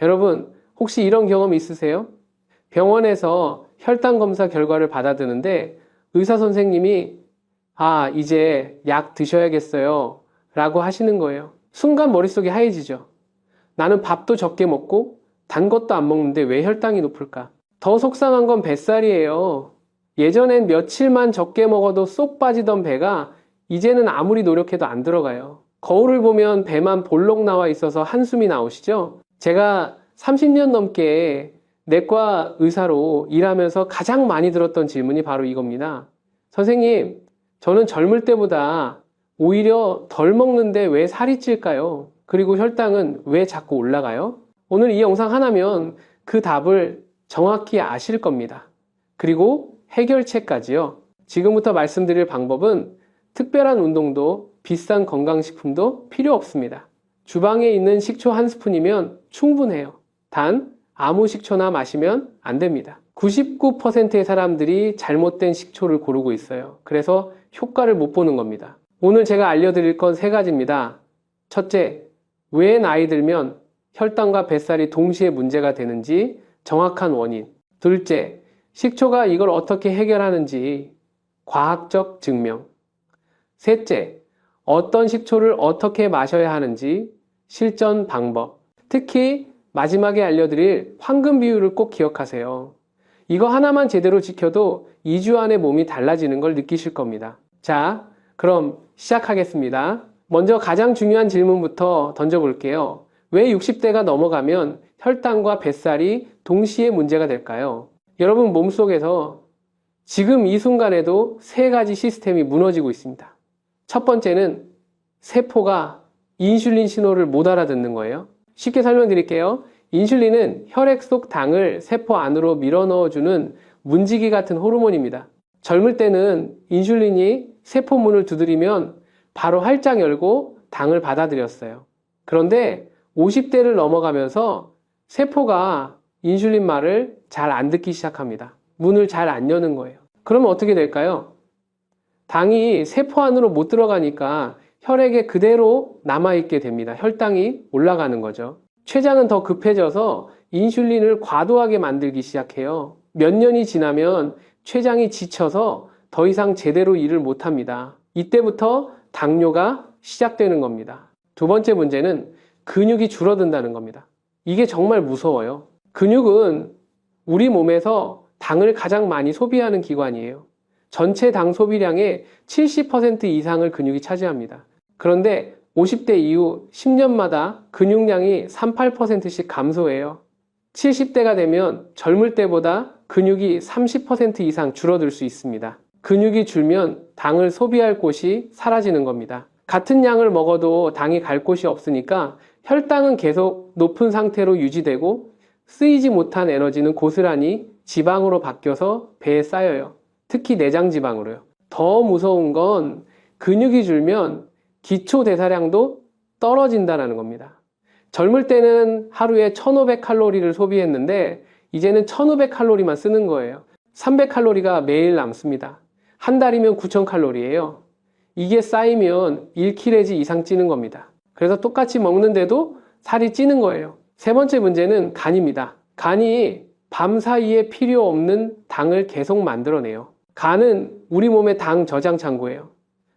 여러분, 혹시 이런 경험 있으세요? 병원에서 혈당 검사 결과를 받아드는데 의사 선생님이 이제 약 드셔야겠어요 라고 하시는 거예요. 순간 머릿속이 하얘지죠. 나는 밥도 적게 먹고 단 것도 안 먹는데 왜 혈당이 높을까? 더 속상한 건 뱃살이에요. 예전엔 며칠만 적게 먹어도 쏙 빠지던 배가 이제는 아무리 노력해도 안 들어가요. 거울을 보면 배만 볼록 나와 있어서 한숨이 나오시죠? 제가 30년 넘게 내과 의사로 일하면서 가장 많이 들었던 질문이 바로 이겁니다. 선생님, 저는 젊을 때보다 오히려 덜 먹는데 왜 살이 찔까요? 그리고 혈당은 왜 자꾸 올라가요? 오늘 이 영상 하나면 그 답을 정확히 아실 겁니다. 그리고 해결책까지요. 지금부터 말씀드릴 방법은 특별한 운동도 비싼 건강식품도 필요 없습니다. 주방에 있는 식초 한 스푼이면 충분해요. 단 아무 식초나 마시면 안 됩니다. 99%의 사람들이 잘못된 식초를 고르고 있어요. 그래서 효과를 못 보는 겁니다. 오늘 제가 알려드릴 건 3가지입니다. 첫째, 왜 나이 들면 혈당과 뱃살이 동시에 문제가 되는지 정확한 원인. 둘째, 식초가 이걸 어떻게 해결하는지 과학적 증명. 셋째, 어떤 식초를 어떻게 마셔야 하는지 실전 방법. 특히 마지막에 알려드릴 황금 비율을 꼭 기억하세요. 이거 하나만 제대로 지켜도 2주 안에 몸이 달라지는 걸 느끼실 겁니다. 자, 그럼 시작하겠습니다. 먼저 가장 중요한 질문부터 던져볼게요. 왜 60대가 넘어가면 혈당과 뱃살이 동시에 문제가 될까요? 여러분 몸속에서 지금 이 순간에도 3가지 시스템이 무너지고 있습니다. 첫 번째는 세포가 인슐린 신호를 못 알아듣는 거예요. 쉽게 설명드릴게요. 인슐린은 혈액 속 당을 세포 안으로 밀어 넣어주는 문지기 같은 호르몬입니다. 젊을 때는 인슐린이 세포 문을 두드리면 바로 활짝 열고 당을 받아들였어요. 그런데 50대를 넘어가면서 세포가 인슐린 말을 잘 안 듣기 시작합니다. 문을 잘 안 여는 거예요. 그러면 어떻게 될까요? 당이 세포 안으로 못 들어가니까 혈액에 그대로 남아있게 됩니다. 혈당이 올라가는 거죠. 췌장은 더 급해져서 인슐린을 과도하게 만들기 시작해요. 몇 년이 지나면 췌장이 지쳐서 더 이상 제대로 일을 못합니다. 이때부터 당뇨가 시작되는 겁니다. 두 번째 문제는 근육이 줄어든다는 겁니다. 이게 정말 무서워요. 근육은 우리 몸에서 당을 가장 많이 소비하는 기관이에요. 전체 당 소비량의 70% 이상을 근육이 차지합니다. 그런데 50대 이후 10년마다 근육량이 38%씩 감소해요. 70대가 되면 젊을 때보다 근육이 30% 이상 줄어들 수 있습니다. 근육이 줄면 당을 소비할 곳이 사라지는 겁니다. 같은 양을 먹어도 당이 갈 곳이 없으니까 혈당은 계속 높은 상태로 유지되고 쓰이지 못한 에너지는 고스란히 지방으로 바뀌어서 배에 쌓여요. 특히 내장 지방으로요. 더 무서운 건 근육이 줄면 기초 대사량도 떨어진다는 겁니다. 젊을 때는 하루에 1500칼로리를 소비했는데 이제는 1500칼로리만 쓰는 거예요. 300칼로리가 매일 남습니다. 한 달이면 9000칼로리예요. 이게 쌓이면 1kg 이상 찌는 겁니다. 그래서 똑같이 먹는데도 살이 찌는 거예요. 세 번째 문제는 간입니다. 간이 밤 사이에 필요 없는 당을 계속 만들어내요. 간은 우리 몸의 당 저장 창고예요.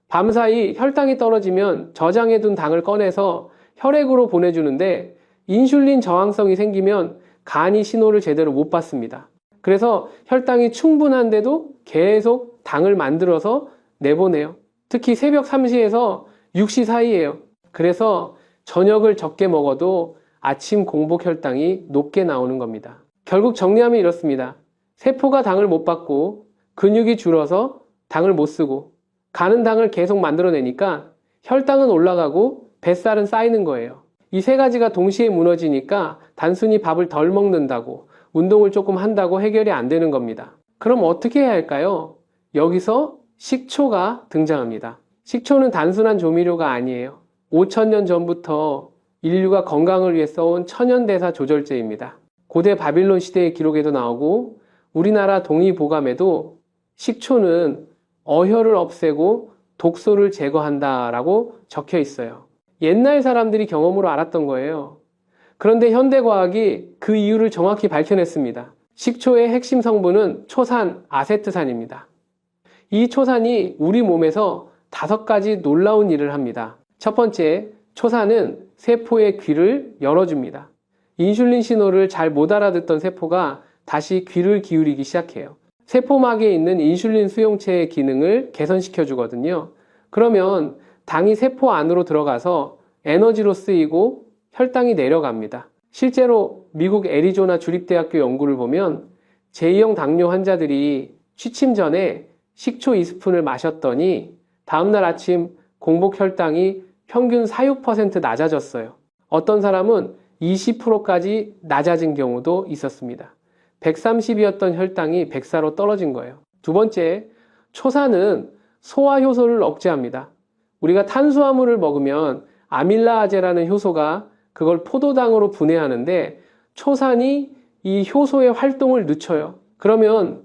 밤사이 혈당이 떨어지면 저장해둔 당을 꺼내서 혈액으로 보내주는데 인슐린 저항성이 생기면 간이 신호를 제대로 못 받습니다. 그래서 혈당이 충분한데도 계속 당을 만들어서 내보내요. 특히 새벽 3시에서 6시 사이에요. 그래서 저녁을 적게 먹어도 아침 공복 혈당이 높게 나오는 겁니다. 결국 정리하면 이렇습니다. 세포가 당을 못 받고 근육이 줄어서 당을 못 쓰고 가는 당을 계속 만들어내니까 혈당은 올라가고 뱃살은 쌓이는 거예요. 이 3가지가 동시에 무너지니까 단순히 밥을 덜 먹는다고 운동을 조금 한다고 해결이 안 되는 겁니다. 그럼 어떻게 해야 할까요? 여기서 식초가 등장합니다. 식초는 단순한 조미료가 아니에요. 5000년 전부터 인류가 건강을 위해 써온 천연대사 조절제입니다. 고대 바빌론 시대의 기록에도 나오고 우리나라 동의보감에도 식초는 어혈을 없애고 독소를 제거한다라고 적혀 있어요. 옛날 사람들이 경험으로 알았던 거예요. 그런데 현대과학이 그 이유를 정확히 밝혀냈습니다. 식초의 핵심 성분은 초산, 아세트산입니다. 이 초산이 우리 몸에서 5가지 놀라운 일을 합니다. 첫 번째, 초산은 세포의 귀를 열어줍니다. 인슐린 신호를 잘 못 알아듣던 세포가 다시 귀를 기울이기 시작해요. 세포막에 있는 인슐린 수용체의 기능을 개선시켜 주거든요. 그러면 당이 세포 안으로 들어가서 에너지로 쓰이고 혈당이 내려갑니다. 실제로 미국 애리조나 주립대학교 연구를 보면 제2형 당뇨 환자들이 취침 전에 식초 2스푼을 마셨더니 다음날 아침 공복 혈당이 평균 4~6% 낮아졌어요. 어떤 사람은 20%까지 낮아진 경우도 있었습니다. 130이었던 혈당이 104로 떨어진 거예요. 두 번째, 초산은 소화 효소를 억제합니다. 우리가 탄수화물을 먹으면 아밀라아제라는 효소가 그걸 포도당으로 분해하는데 초산이 이 효소의 활동을 늦춰요. 그러면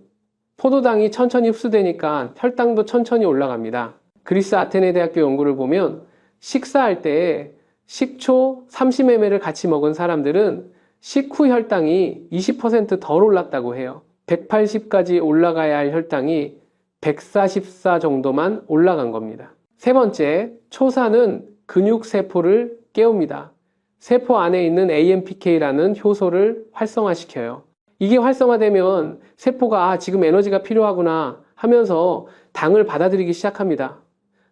포도당이 천천히 흡수되니까 혈당도 천천히 올라갑니다. 그리스 아테네 대학교 연구를 보면 식사할 때 식초 30ml를 같이 먹은 사람들은 식후 혈당이 20%덜 올랐다고 해요. 180까지 올라가야 할 혈당이 144 정도만 올라간 겁니다. 세 번째, 초산은 근육세포를 깨웁니다. 세포 안에 있는 AMPK라는 효소를 활성화시켜요. 이게 활성화되면 세포가 지금 에너지가 필요하구나 하면서 당을 받아들이기 시작합니다.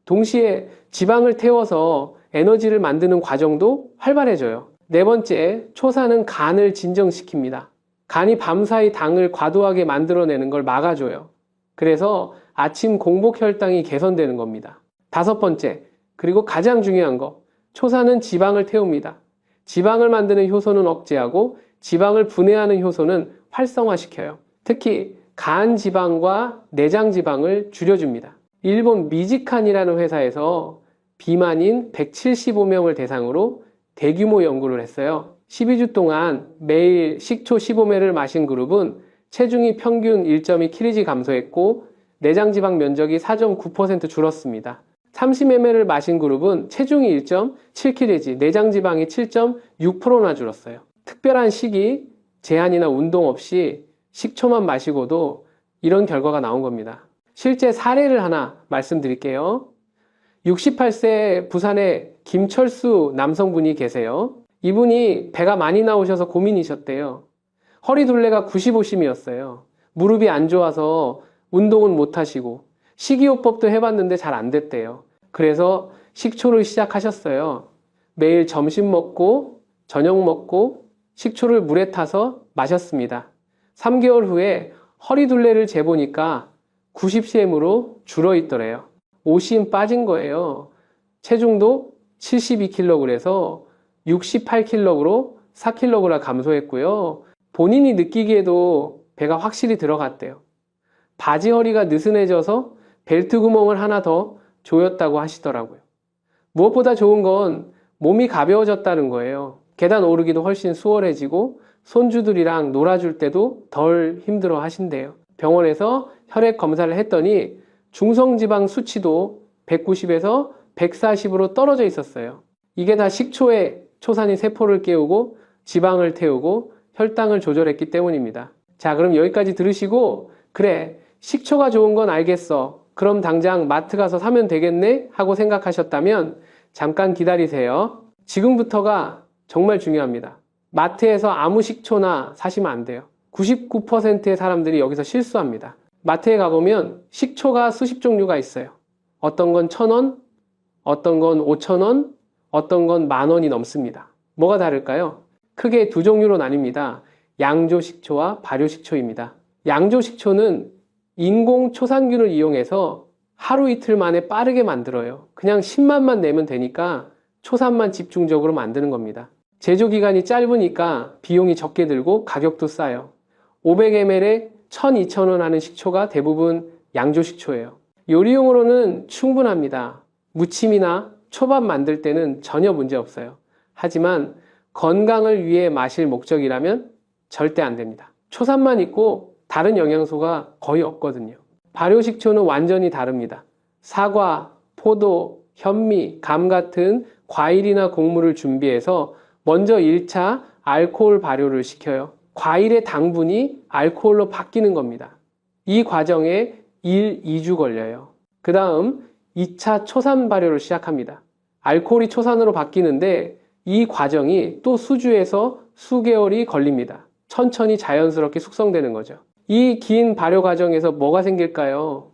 동시에 지방을 태워서 에너지를 만드는 과정도 활발해져요. 네 번째, 초산은 간을 진정시킵니다. 간이 밤사이 당을 과도하게 만들어내는 걸 막아줘요. 그래서 아침 공복 혈당이 개선되는 겁니다. 다섯 번째, 그리고 가장 중요한 거, 초산은 지방을 태웁니다. 지방을 만드는 효소는 억제하고 지방을 분해하는 효소는 활성화시켜요. 특히 간 지방과 내장 지방을 줄여줍니다. 일본 미지칸이라는 회사에서 비만인 175명을 대상으로 대규모 연구를 했어요. 12주 동안 매일 식초 15ml를 마신 그룹은 체중이 평균 1.2kg 감소했고 내장 지방 면적이 4.9% 줄었습니다. 30ml를 마신 그룹은 체중이 1.7kg, 내장 지방이 7.6%나 줄었어요. 특별한 식이, 제한이나 운동 없이 식초만 마시고도 이런 결과가 나온 겁니다. 실제 사례를 하나 말씀드릴게요. 68세 부산에 김철수 남성분이 계세요. 이분이 배가 많이 나오셔서 고민이셨대요. 허리 둘레가 95심이었어요. 무릎이 안 좋아서 운동은 못 하시고 식이요법도 해봤는데 잘 안 됐대요. 그래서 식초를 시작하셨어요. 매일 점심 먹고 저녁 먹고 식초를 물에 타서 마셨습니다. 3개월 후에 허리 둘레를 재보니까 90cm으로 줄어있더래요. 5cm 빠진 거예요. 체중도 72kg에서 68kg로 4kg 감소했고요. 본인이 느끼기에도 배가 확실히 들어갔대요. 바지 허리가 느슨해져서 벨트 구멍을 하나 더 조였다고 하시더라고요. 무엇보다 좋은 건 몸이 가벼워졌다는 거예요. 계단 오르기도 훨씬 수월해지고 손주들이랑 놀아줄 때도 덜 힘들어 하신대요. 병원에서 혈액 검사를 했더니 중성지방 수치도 190에서 140으로 떨어져 있었어요. 이게 다 식초에 초산이 세포를 깨우고 지방을 태우고 혈당을 조절했기 때문입니다. 자, 그럼 여기까지 들으시고 그래, 식초가 좋은 건 알겠어. 그럼 당장 마트 가서 사면 되겠네? 하고 생각하셨다면 잠깐 기다리세요. 지금부터가 정말 중요합니다. 마트에서 아무 식초나 사시면 안 돼요. 99%의 사람들이 여기서 실수합니다. 마트에 가보면 식초가 수십 종류가 있어요. 어떤 건 1,000원, 어떤 건 5,000원, 어떤 건 10,000원이 넘습니다. 뭐가 다를까요? 크게 두 종류로 나뉩니다. 양조식초와 발효식초입니다. 양조식초는 인공 초산균을 이용해서 하루 이틀 만에 빠르게 만들어요. 그냥 10만만 내면 되니까 초산만 집중적으로 만드는 겁니다. 제조 기간이 짧으니까 비용이 적게 들고 가격도 싸요. 500ml에 1,200원 하는 식초가 대부분 양조식초예요. 요리용으로는 충분합니다. 무침이나 초밥 만들 때는 전혀 문제 없어요. 하지만 건강을 위해 마실 목적이라면 절대 안 됩니다. 초산만 있고 다른 영양소가 거의 없거든요. 발효식초는 완전히 다릅니다. 사과, 포도, 현미, 감 같은 과일이나 곡물을 준비해서 먼저 1차 알코올 발효를 시켜요. 과일의 당분이 알코올로 바뀌는 겁니다. 이 과정에 1, 2주 걸려요. 그 다음 2차 초산 발효를 시작합니다. 알코올이 초산으로 바뀌는데 이 과정이 또 수주에서 수개월이 걸립니다. 천천히 자연스럽게 숙성되는 거죠. 이 긴 발효 과정에서 뭐가 생길까요?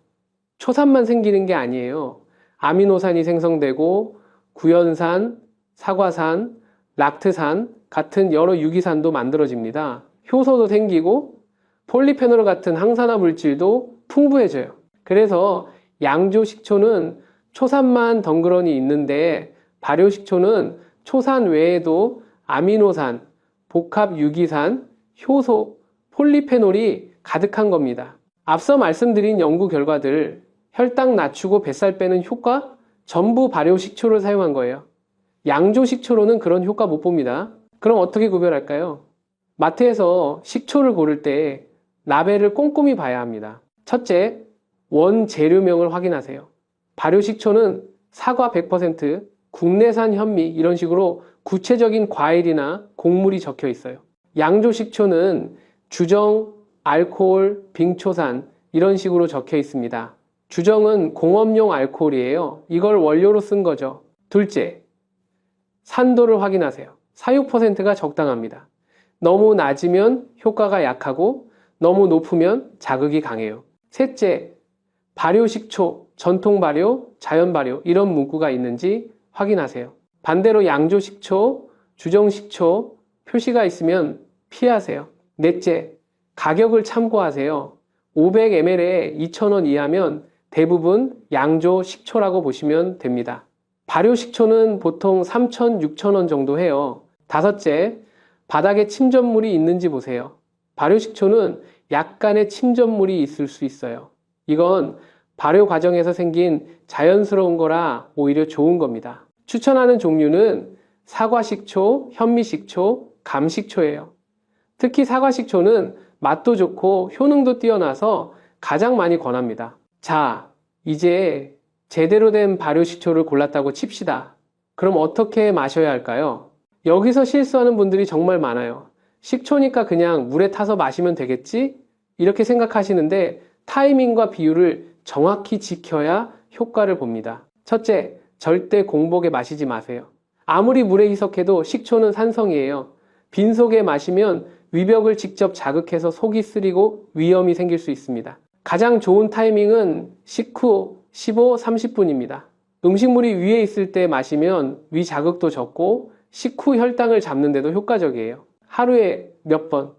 초산만 생기는 게 아니에요. 아미노산이 생성되고 구연산, 사과산, 락트산 같은 여러 유기산도 만들어집니다. 효소도 생기고 폴리페놀 같은 항산화 물질도 풍부해져요. 그래서 양조식초는 초산만 덩그러니 있는데 발효식초는 초산 외에도 아미노산, 복합 유기산, 효소, 폴리페놀이 가득한 겁니다. 앞서 말씀드린 연구 결과들, 혈당 낮추고 뱃살 빼는 효과 전부 발효식초를 사용한 거예요. 양조식초로는 그런 효과 못 봅니다. 그럼 어떻게 구별할까요? 마트에서 식초를 고를 때 라벨을 꼼꼼히 봐야 합니다. 첫째, 원재료명을 확인하세요. 발효식초는 사과 100%, 국내산 현미 이런 식으로 구체적인 과일이나 곡물이 적혀 있어요. 양조식초는 주정, 알코올, 빙초산 이런 식으로 적혀 있습니다. 주정은 공업용 알코올이에요. 이걸 원료로 쓴 거죠. 둘째, 산도를 확인하세요. 사육 %가 적당합니다. 너무 낮으면 효과가 약하고 너무 높으면 자극이 강해요. 셋째, 발효식초, 전통 발효, 자연 발효 이런 문구가 있는지 확인하세요. 반대로 양조식초, 주정식초 표시가 있으면 피하세요. 넷째, 가격을 참고하세요. 500ml에 2,000원 이하면 대부분 양조식초라고 보시면 됩니다. 발효식초는 보통 3,000, 6,000원 정도 해요. 다섯째, 바닥에 침전물이 있는지 보세요. 발효식초는 약간의 침전물이 있을 수 있어요. 이건 발효 과정에서 생긴 자연스러운 거라 오히려 좋은 겁니다. 추천하는 종류는 사과식초, 현미식초, 감식초예요. 특히 사과식초는 맛도 좋고 효능도 뛰어나서 가장 많이 권합니다. 자, 이제 제대로 된 발효식초를 골랐다고 칩시다. 그럼 어떻게 마셔야 할까요? 여기서 실수하는 분들이 정말 많아요. 식초니까 그냥 물에 타서 마시면 되겠지? 이렇게 생각하시는데 타이밍과 비율을 정확히 지켜야 효과를 봅니다. 첫째, 절대 공복에 마시지 마세요. 아무리 물에 희석해도 식초는 산성이에요. 빈속에 마시면 위벽을 직접 자극해서 속이 쓰리고 위험이 생길 수 있습니다. 가장 좋은 타이밍은 식후 15, 30분입니다. 음식물이 위에 있을 때 마시면 위 자극도 적고 식후 혈당을 잡는 데도 효과적이에요. 하루에 몇 번?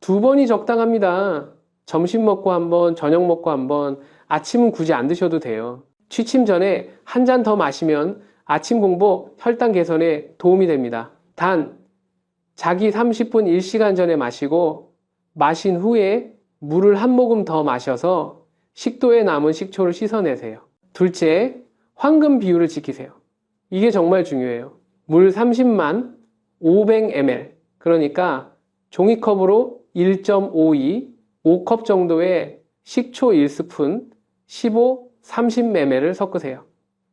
2번이 적당합니다. 점심 먹고 한 번, 저녁 먹고 한 번, 아침은 굳이 안 드셔도 돼요. 취침 전에 한 잔 더 마시면 아침 공복, 혈당 개선에 도움이 됩니다. 단, 자기 30분 1시간 전에 마시고 마신 후에 물을 한 모금 더 마셔서 식도에 남은 식초를 씻어내세요. 둘째, 황금 비율을 지키세요. 이게 정말 중요해요. 물 30만 500ml, 그러니까 종이컵으로 1.52, 5컵 정도의 식초 1스푼, 15, 30ml를 섞으세요.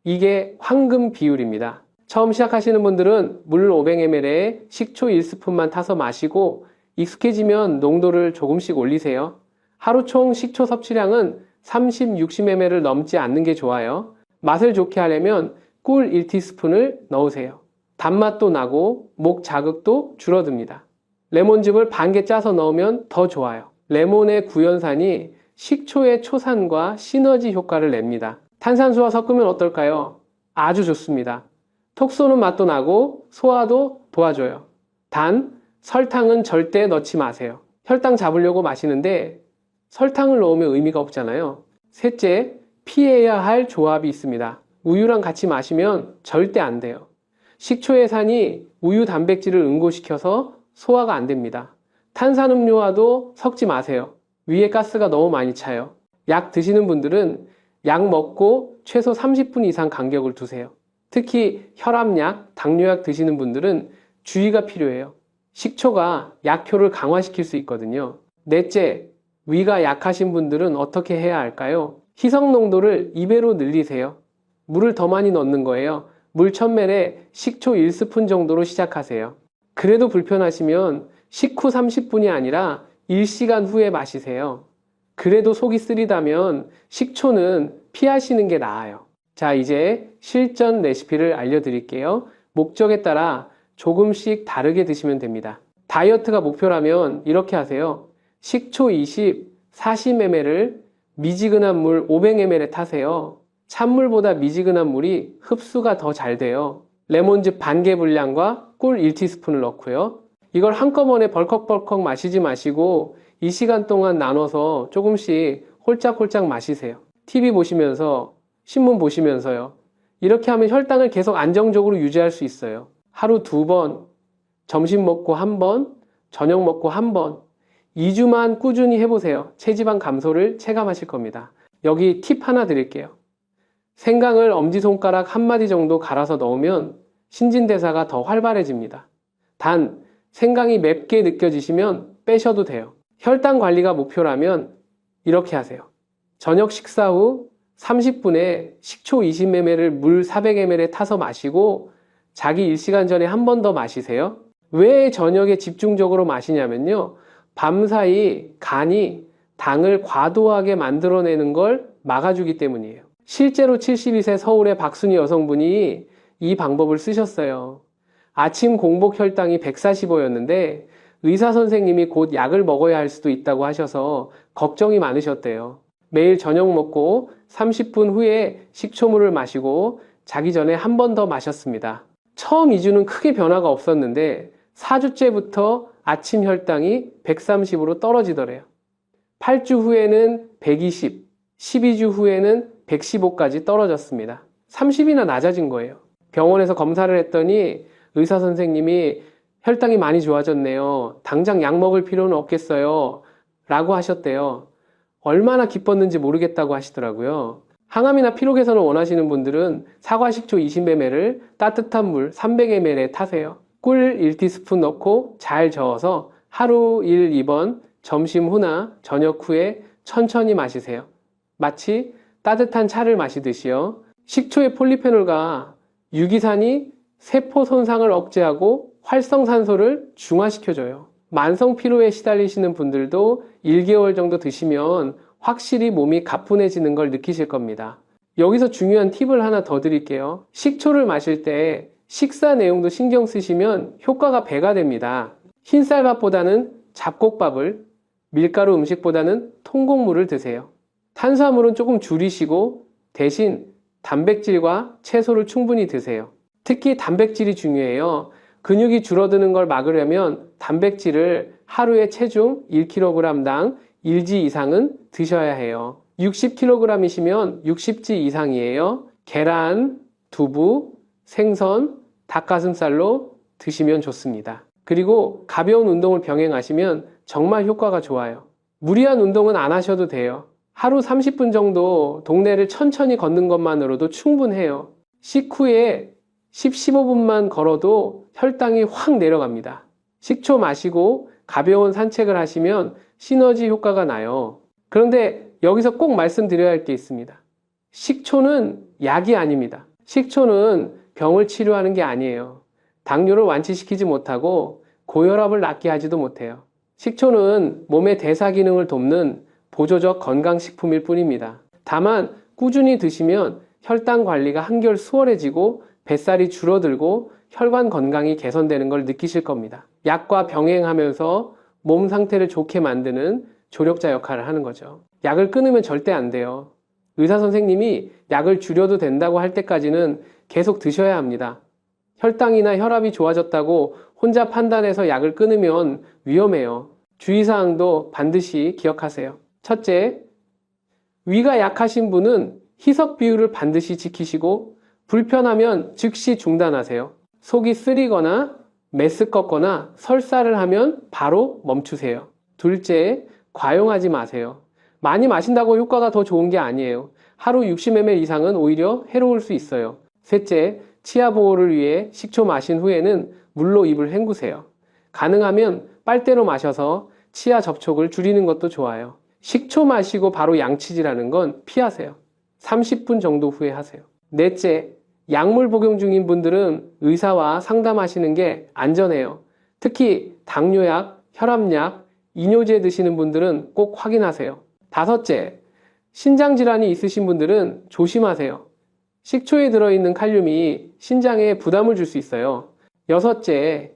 이게 황금 비율입니다. 처음 시작하시는 분들은 물 500ml에 식초 1스푼만 타서 마시고 익숙해지면 농도를 조금씩 올리세요. 하루 총 식초 섭취량은 30, 60ml를 넘지 않는 게 좋아요. 맛을 좋게 하려면 꿀 1티스푼을 넣으세요. 단맛도 나고 목 자극도 줄어듭니다. 레몬즙을 반 개 짜서 넣으면 더 좋아요. 레몬의 구연산이 식초의 초산과 시너지 효과를 냅니다. 탄산수와 섞으면 어떨까요? 아주 좋습니다. 톡 쏘는 맛도 나고 소화도 도와줘요. 단, 설탕은 절대 넣지 마세요. 혈당 잡으려고 마시는데 설탕을 넣으면 의미가 없잖아요. 셋째, 피해야 할 조합이 있습니다. 우유랑 같이 마시면 절대 안 돼요. 식초의 산이 우유 단백질을 응고시켜서 소화가 안 됩니다. 탄산음료와도 섞지 마세요. 위에 가스가 너무 많이 차요. 약 드시는 분들은 약 먹고 최소 30분 이상 간격을 두세요. 특히 혈압약, 당뇨약 드시는 분들은 주의가 필요해요. 식초가 약효를 강화시킬 수 있거든요. 넷째, 위가 약하신 분들은 어떻게 해야 할까요? 희석 농도를 2배로 늘리세요. 물을 더 많이 넣는 거예요. 물 1000ml에 식초 1스푼 정도로 시작하세요. 그래도 불편하시면 식후 30분이 아니라 1시간 후에 마시세요. 그래도 속이 쓰리다면 식초는 피하시는 게 나아요. 자, 이제 실전 레시피를 알려드릴게요. 목적에 따라 조금씩 다르게 드시면 됩니다. 다이어트가 목표라면 이렇게 하세요. 식초 20, 40ml를 미지근한 물 500ml에 타세요. 찬물보다 미지근한 물이 흡수가 더 잘 돼요. 레몬즙 반개 분량과 꿀 1티스푼을 넣고요. 이걸 한꺼번에 벌컥벌컥 마시지 마시고 이 시간 동안 나눠서 조금씩 홀짝홀짝 마시세요. TV 보시면서, 신문 보시면서요. 이렇게 하면 혈당을 계속 안정적으로 유지할 수 있어요. 하루 2번, 점심 먹고 1번, 저녁 먹고 1번, 2주만 꾸준히 해보세요. 체지방 감소를 체감하실 겁니다. 여기 팁 하나 드릴게요. 생강을 엄지손가락 1마디 정도 갈아서 넣으면 신진대사가 더 활발해집니다. 단, 생강이 맵게 느껴지시면 빼셔도 돼요. 혈당 관리가 목표라면 이렇게 하세요. 저녁 식사 후 30분에 식초 20ml를 물 400ml에 타서 마시고 자기 1시간 전에 한 번 더 마시세요. 왜 저녁에 집중적으로 마시냐면요. 밤사이 간이 당을 과도하게 만들어내는 걸 막아주기 때문이에요. 실제로 72세 서울의 박순희 여성분이 이 방법을 쓰셨어요. 아침 공복 혈당이 145였는데 의사 선생님이 곧 약을 먹어야 할 수도 있다고 하셔서 걱정이 많으셨대요. 매일 저녁 먹고 30분 후에 식초물을 마시고 자기 전에 한 번 더 마셨습니다. 처음 2주는 크게 변화가 없었는데 4주째부터 아침 혈당이 130으로 떨어지더래요. 8주 후에는 120, 12주 후에는 115까지 떨어졌습니다. 30이나 낮아진 거예요. 병원에서 검사를 했더니 의사 선생님이 혈당이 많이 좋아졌네요. 당장 약 먹을 필요는 없겠어요. 라고 하셨대요. 얼마나 기뻤는지 모르겠다고 하시더라고요. 항암이나 피로 개선을 원하시는 분들은 사과식초 20ml를 따뜻한 물 300ml에 타세요. 꿀 1티스푼 넣고 잘 저어서 하루 1, 2번 점심 후나 저녁 후에 천천히 마시세요. 마치 따뜻한 차를 마시듯이요. 식초의 폴리페놀과 유기산이 세포 손상을 억제하고 활성산소를 중화시켜줘요. 만성 피로에 시달리시는 분들도 1개월 정도 드시면 확실히 몸이 가뿐해지는 걸 느끼실 겁니다. 여기서 중요한 팁을 하나 더 드릴게요. 식초를 마실 때 식사 내용도 신경 쓰시면 효과가 배가 됩니다. 흰쌀밥보다는 잡곡밥을, 밀가루 음식보다는 통곡물을 드세요. 탄수화물은 조금 줄이시고 대신 단백질과 채소를 충분히 드세요. 특히 단백질이 중요해요. 근육이 줄어드는 걸 막으려면 단백질을 하루에 체중 1kg당 1지 이상은 드셔야 해요. 60kg이시면 60지 이상이에요. 계란, 두부, 생선, 닭가슴살로 드시면 좋습니다. 그리고 가벼운 운동을 병행하시면 정말 효과가 좋아요. 무리한 운동은 안 하셔도 돼요. 하루 30분 정도 동네를 천천히 걷는 것만으로도 충분해요. 식후에 10, 15분만 걸어도 혈당이 확 내려갑니다. 식초 마시고 가벼운 산책을 하시면 시너지 효과가 나요. 그런데 여기서 꼭 말씀드려야 할 게 있습니다. 식초는 약이 아닙니다. 식초는 병을 치료하는 게 아니에요. 당뇨를 완치시키지 못하고 고혈압을 낫게 하지도 못해요. 식초는 몸의 대사 기능을 돕는 보조적 건강식품일 뿐입니다. 다만 꾸준히 드시면 혈당 관리가 한결 수월해지고 뱃살이 줄어들고 혈관 건강이 개선되는 걸 느끼실 겁니다. 약과 병행하면서 몸 상태를 좋게 만드는 조력자 역할을 하는 거죠. 약을 끊으면 절대 안 돼요. 의사 선생님이 약을 줄여도 된다고 할 때까지는 계속 드셔야 합니다. 혈당이나 혈압이 좋아졌다고 혼자 판단해서 약을 끊으면 위험해요. 주의사항도 반드시 기억하세요. 첫째, 위가 약하신 분은 희석 비율을 반드시 지키시고 불편하면 즉시 중단하세요. 속이 쓰리거나 메스껍거나 설사를 하면 바로 멈추세요. 둘째, 과용하지 마세요. 많이 마신다고 효과가 더 좋은 게 아니에요. 하루 60ml 이상은 오히려 해로울 수 있어요. 셋째, 치아 보호를 위해 식초 마신 후에는 물로 입을 헹구세요. 가능하면 빨대로 마셔서 치아 접촉을 줄이는 것도 좋아요. 식초 마시고 바로 양치질하는 건 피하세요. 30분 정도 후에 하세요. 넷째, 약물 복용 중인 분들은 의사와 상담하시는 게 안전해요. 특히 당뇨약, 혈압약, 이뇨제 드시는 분들은 꼭 확인하세요. 다섯째, 신장질환이 있으신 분들은 조심하세요. 식초에 들어있는 칼륨이 신장에 부담을 줄 수 있어요. 여섯째,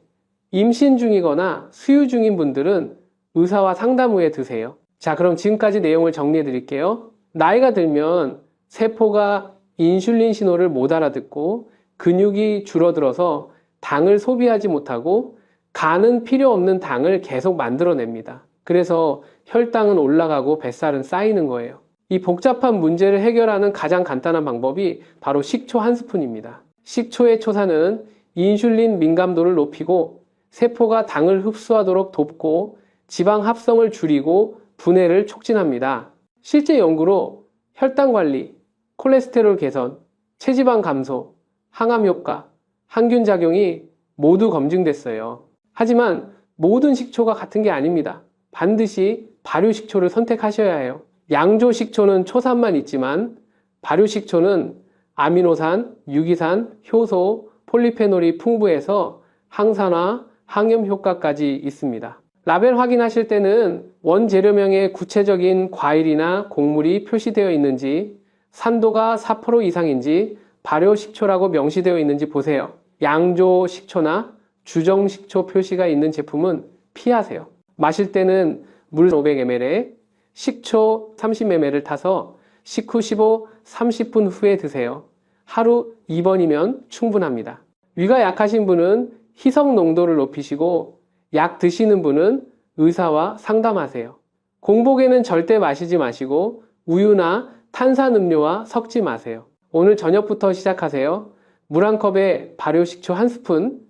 임신 중이거나 수유 중인 분들은 의사와 상담 후에 드세요. 자, 그럼 지금까지 내용을 정리해 드릴게요. 나이가 들면 세포가 인슐린 신호를 못 알아듣고 근육이 줄어들어서 당을 소비하지 못하고 간은 필요 없는 당을 계속 만들어냅니다. 그래서 혈당은 올라가고 뱃살은 쌓이는 거예요. 이 복잡한 문제를 해결하는 가장 간단한 방법이 바로 식초 한 스푼입니다. 식초의 초사는 인슐린 민감도를 높이고 세포가 당을 흡수하도록 돕고 지방 합성을 줄이고 분해를 촉진합니다. 실제 연구로 혈당 관리, 콜레스테롤 개선, 체지방 감소, 항암 효과, 항균 작용이 모두 검증됐어요. 하지만 모든 식초가 같은 게 아닙니다. 반드시 발효식초를 선택하셔야 해요. 양조식초는 초산만 있지만 발효식초는 아미노산, 유기산, 효소, 폴리페놀이 풍부해서 항산화, 항염 효과까지 있습니다. 라벨 확인하실 때는 원재료명에 구체적인 과일이나 곡물이 표시되어 있는지, 산도가 4% 이상인지, 발효식초라고 명시되어 있는지 보세요. 양조식초나 주정식초 표시가 있는 제품은 피하세요. 마실 때는 물 500ml에 식초 30ml를 타서 식후 15, 30분 후에 드세요. 하루 2번이면 충분합니다. 위가 약하신 분은 희석 농도를 높이시고 약 드시는 분은 의사와 상담하세요. 공복에는 절대 마시지 마시고 우유나 탄산음료와 섞지 마세요. 오늘 저녁부터 시작하세요. 물 한 컵에 발효식초 한 스푼,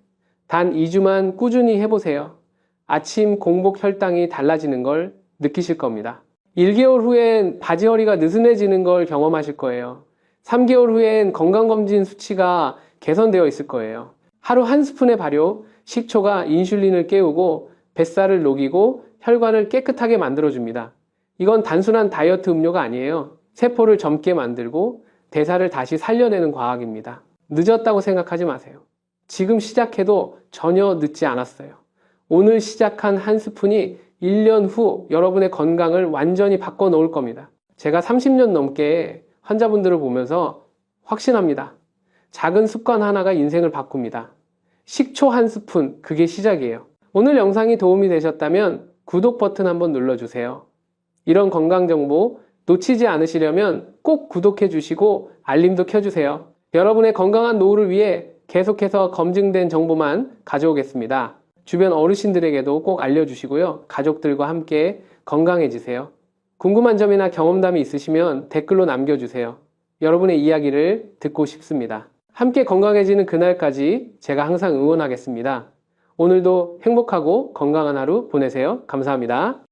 단 2주만 꾸준히 해보세요. 아침 공복 혈당이 달라지는 걸 느끼실 겁니다. 1개월 후엔 바지 허리가 느슨해지는 걸 경험하실 거예요. 3개월 후엔 건강검진 수치가 개선되어 있을 거예요. 하루 한 스푼의 발효, 식초가 인슐린을 깨우고 뱃살을 녹이고 혈관을 깨끗하게 만들어줍니다. 이건 단순한 다이어트 음료가 아니에요. 세포를 젊게 만들고 대사를 다시 살려내는 과학입니다. 늦었다고 생각하지 마세요. 지금 시작해도 전혀 늦지 않았어요. 오늘 시작한 한 스푼이 1년 후 여러분의 건강을 완전히 바꿔놓을 겁니다. 제가 30년 넘게 환자분들을 보면서 확신합니다. 작은 습관 하나가 인생을 바꿉니다. 식초 한 스푼, 그게 시작이에요. 오늘 영상이 도움이 되셨다면 구독 버튼 한번 눌러주세요. 이런 건강 정보 놓치지 않으시려면 꼭 구독해 주시고 알림도 켜주세요. 여러분의 건강한 노후를 위해 계속해서 검증된 정보만 가져오겠습니다. 주변 어르신들에게도 꼭 알려주시고요. 가족들과 함께 건강해지세요. 궁금한 점이나 경험담이 있으시면 댓글로 남겨주세요. 여러분의 이야기를 듣고 싶습니다. 함께 건강해지는 그날까지 제가 항상 응원하겠습니다. 오늘도 행복하고 건강한 하루 보내세요. 감사합니다.